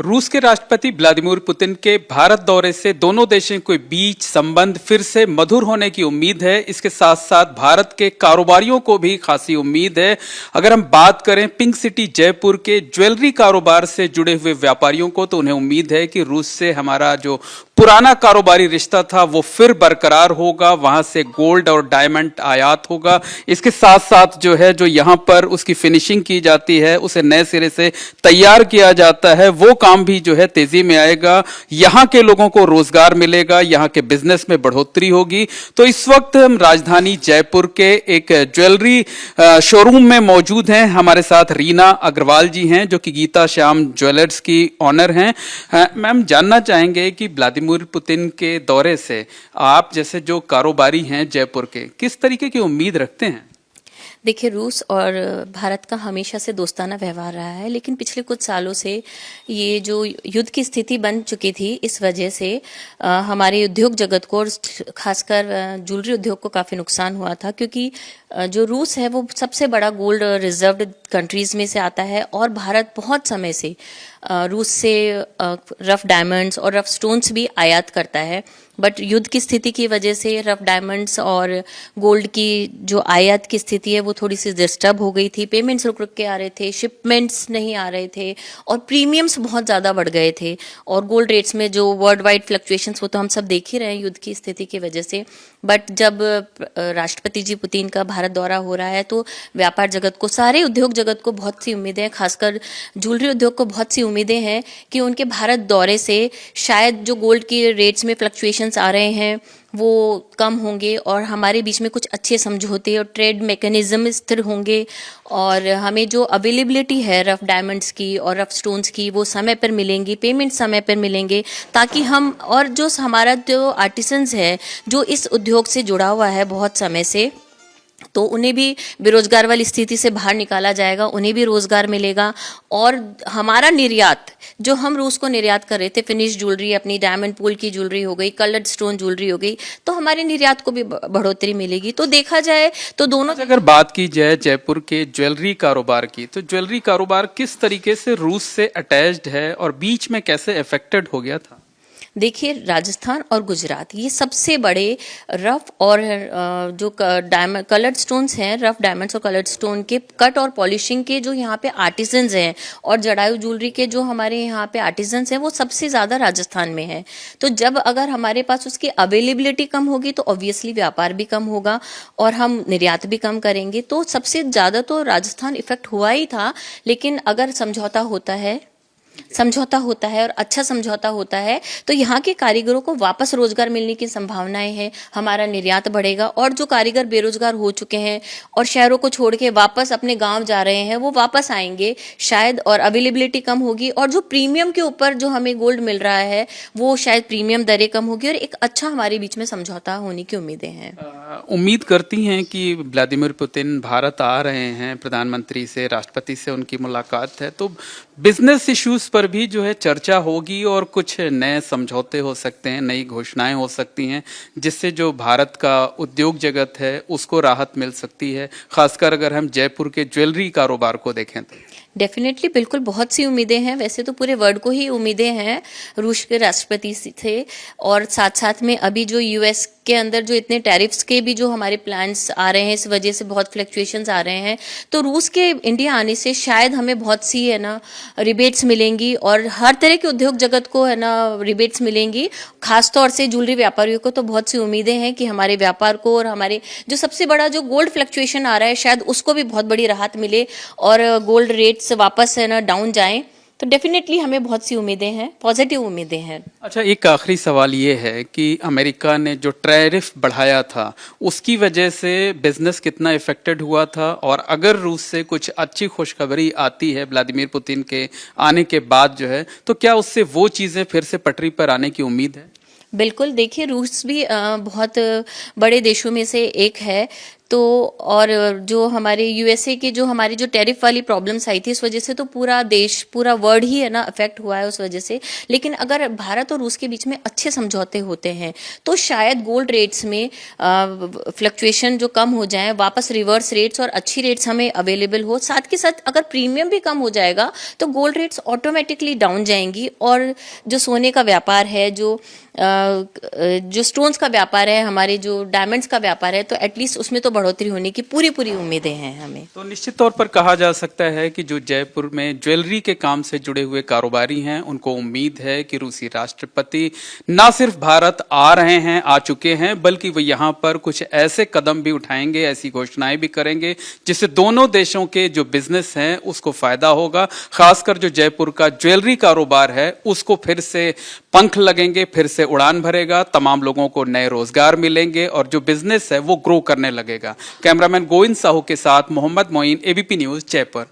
रूस के राष्ट्रपति व्लादिमीर पुतिन के भारत दौरे से दोनों देशों के बीच संबंध फिर से मधुर होने की उम्मीद है। इसके साथ साथ भारत के कारोबारियों को भी खासी उम्मीद है। अगर हम बात करें पिंक सिटी जयपुर के ज्वेलरी कारोबार से जुड़े हुए व्यापारियों को, तो उन्हें उम्मीद है कि रूस से हमारा जो पुराना कारोबारी रिश्ता था वो फिर बरकरार होगा, वहां से गोल्ड और डायमंड आयात होगा। इसके साथ साथ जो यहाँ पर उसकी फिनिशिंग की जाती है, उसे नए सिरे से तैयार किया जाता है, वो काम भी तेजी में आएगा। यहाँ के लोगों को रोजगार मिलेगा, यहाँ के बिजनेस में बढ़ोतरी होगी। तो इस वक्त हम राजधानी जयपुर के एक ज्वेलरी शोरूम में मौजूद हैं। हमारे साथ रीना अग्रवाल जी हैं जो कि गीता श्याम ज्वेलर्स की ऑनर हैं। मैम, जानना चाहेंगे कि व्लादिमीर पुतिन के दौरे से आप जैसे जो कारोबारी हैं जयपुर के, किस तरीके की उम्मीद रखते हैं? देखिए, रूस और भारत का हमेशा से दोस्ताना व्यवहार रहा है, लेकिन पिछले कुछ सालों से ये जो युद्ध की स्थिति बन चुकी थी, इस वजह से हमारे उद्योग जगत को और खासकर ज्वेलरी उद्योग को काफ़ी नुकसान हुआ था, क्योंकि जो रूस है वो सबसे बड़ा गोल्ड रिजर्व्ड कंट्रीज में से आता है और भारत बहुत समय से रूस से रफ डायमंड्स और रफ स्टोन्स भी आयात करता है। बट युद्ध की स्थिति की वजह से रफ डायमंड्स और गोल्ड की जो आयात की स्थिति है वो थोड़ी सी डिस्टर्ब हो गई थी। पेमेंट्स रुक रुक के आ रहे थे, शिपमेंट्स नहीं आ रहे थे और प्रीमियम्स बहुत ज़्यादा बढ़ गए थे। और गोल्ड रेट्स में जो वर्ल्ड वाइड फ्लक्चुएशंस वो तो हम सब देख ही रहे हैं युद्ध की स्थिति की वजह से। बट जब राष्ट्रपति जी पुतिन का भारत दौरा हो रहा है तो व्यापार जगत को, सारे उद्योग जगत को बहुत सी उम्मीदें हैं, खासकर ज्वेलरी उद्योग को बहुत सी उम्मीदें हैं कि उनके भारत दौरे से शायद जो गोल्ड की रेट्स में फ्लक्चुएशंस आ रहे हैं वो कम होंगे और हमारे बीच में कुछ अच्छे समझौते और ट्रेड मैकेनिज्म स्थिर होंगे और हमें जो अवेलेबिलिटी है रफ डायमंड्स की और रफ स्टोन्स की वो समय पर मिलेंगी, पेमेंट समय पर मिलेंगे, ताकि हम और जो हमारा जो आर्टिसंस है जो इस उद्योग से जुड़ा हुआ है बहुत समय से, तो उन्हें भी बेरोजगार वाली स्थिति से बाहर निकाला जाएगा, उन्हें भी रोजगार मिलेगा। और हमारा निर्यात जो हम रूस को निर्यात कर रहे थे, फिनिश ज्वेलरी, अपनी डायमंड पूल की ज्वेलरी हो गई, कलर्ड स्टोन ज्वेलरी हो गई, तो हमारे निर्यात को भी बढ़ोतरी मिलेगी। तो देखा जाए तो दोनों। अगर बात की जाए जयपुर के ज्वेलरी कारोबार की, तो ज्वेलरी कारोबार किस तरीके से रूस से अटैच्ड है और बीच में कैसे अफेक्टेड हो गया था? देखिए, राजस्थान और गुजरात ये सबसे बड़े रफ और जो डायमंड कलर्ड स्टोन्स हैं, रफ डायमंड्स और कलर्ड स्टोन के कट और पॉलिशिंग के जो यहाँ पे आर्टिजन्स हैं और जड़ायु ज्वेलरी के जो हमारे यहाँ पे आर्टिजन्स हैं वो सबसे ज़्यादा राजस्थान में है। तो जब अगर हमारे पास उसकी अवेलेबिलिटी कम होगी तो ऑब्वियसली व्यापार भी कम होगा और हम निर्यात भी कम करेंगे। तो सबसे ज़्यादा तो राजस्थान इफेक्ट हुआ ही था, लेकिन अगर समझौता होता है और अच्छा समझौता होता है तो यहाँ के कारीगरों को वापस रोजगार मिलने की संभावनाएं हैं, हमारा निर्यात बढ़ेगा और जो कारीगर बेरोजगार हो चुके हैं और शहरों को छोड़ के वापस अपने गांव जा रहे हैं वो वापस आएंगे शायद, और अवेलेबिलिटी कम होगी और जो प्रीमियम के ऊपर जो हमें गोल्ड मिल रहा है वो शायद प्रीमियम दरें कम होगी और एक अच्छा हमारे बीच में समझौता होने की उम्मीदें हैं। उम्मीद करती हैं कि व्लादिमीर पुतिन भारत आ रहे हैं, प्रधानमंत्री से, राष्ट्रपति से उनकी मुलाकात है, तो बिजनेस इश्यूज पर भी चर्चा होगी और कुछ नए समझौते हो सकते हैं, नई घोषणाएं हो सकती हैं, जिससे जो भारत का उद्योग जगत है उसको राहत मिल सकती है, खासकर अगर हम जयपुर के ज्वेलरी कारोबार को देखें तो। डेफिनेटली, बिल्कुल, बहुत सी उम्मीदें हैं। वैसे तो पूरे वर्ल्ड को ही उम्मीदें हैं रूस के राष्ट्रपति से, और साथ साथ में अभी जो यूएस के अंदर जो इतने टैरिफ्स के भी जो हमारे प्लान्स आ रहे हैं, इस वजह से बहुत फ्लक्चुएशंस आ रहे हैं, तो रूस के इंडिया आने से शायद हमें बहुत सी रिबेट्स मिलेंगी और हर तरह के उद्योग जगत को रिबेट्स मिलेंगी। खासतौर से ज्वेलरी व्यापारियों को तो बहुत सी उम्मीदें हैं कि हमारे व्यापार को और हमारे जो सबसे बड़ा जो गोल्ड फ्लक्चुएशन आ रहा है शायद उसको भी बहुत बड़ी राहत मिले और गोल्ड रेट्स वापस डाउन जाएं। तो डेफिनेटली हमें बहुत सी उम्मीदें हैं, पॉजिटिव उम्मीदें हैं। अच्छा, एक आखिरी सवाल ये है कि अमेरिका ने जो टैरिफ बढ़ाया था उसकी वजह से बिजनेस कितना इफेक्टेड हुआ था, और अगर रूस से कुछ अच्छी खुशखबरी आती है व्लादिमीर पुतिन के आने के बाद तो क्या उससे वो चीजें फिर से पटरी पर आने की उम्मीद है? बिल्कुल, देखिए, रूस भी बहुत बड़े देशों में से एक है, तो और जो हमारे यूएसए के जो हमारी जो टैरिफ वाली प्रॉब्लम्स आई थी, इस वजह से तो पूरा देश, पूरा वर्ल्ड ही है ना अफेक्ट हुआ है उस वजह से। लेकिन अगर भारत और रूस के बीच में अच्छे समझौते होते हैं तो शायद गोल्ड रेट्स में फ्लक्चुएशन जो कम हो जाए, वापस रिवर्स रेट्स और अच्छी रेट्स हमें अवेलेबल हो। साथ के साथ अगर प्रीमियम भी कम हो जाएगा तो गोल्ड रेट्स ऑटोमेटिकली डाउन जाएंगी, और जो सोने का व्यापार है, जो स्टोन्स का व्यापार है, हमारे जो डायमंड्स का व्यापार है, तो एटलीस्ट उसमें तो बढ़ोतरी होने की पूरी पूरी उम्मीदें हैं हमें। तो निश्चित तौर पर कहा जा सकता है कि जो जयपुर में ज्वेलरी के काम से जुड़े हुए कारोबारी हैं, उनको उम्मीद है कि रूसी राष्ट्रपति ना सिर्फ भारत आ रहे हैं, आ चुके हैं, बल्कि वो यहाँ पर कुछ ऐसे कदम भी उठाएंगे, ऐसी घोषणाएं भी करेंगे जिससे दोनों देशों के जो बिजनेस हैं उसको फायदा होगा। खासकर जो जयपुर का ज्वेलरी कारोबार है उसको फिर से पंख लगेंगे, फिर से उड़ान भरेगा, तमाम लोगों को नए रोजगार मिलेंगे और जो बिजनेस है वो ग्रो करने लगेगा। कैमरामैन गोविंद साहू के साथ मोहम्मद मोइन, एबीपी न्यूज, जयपुर।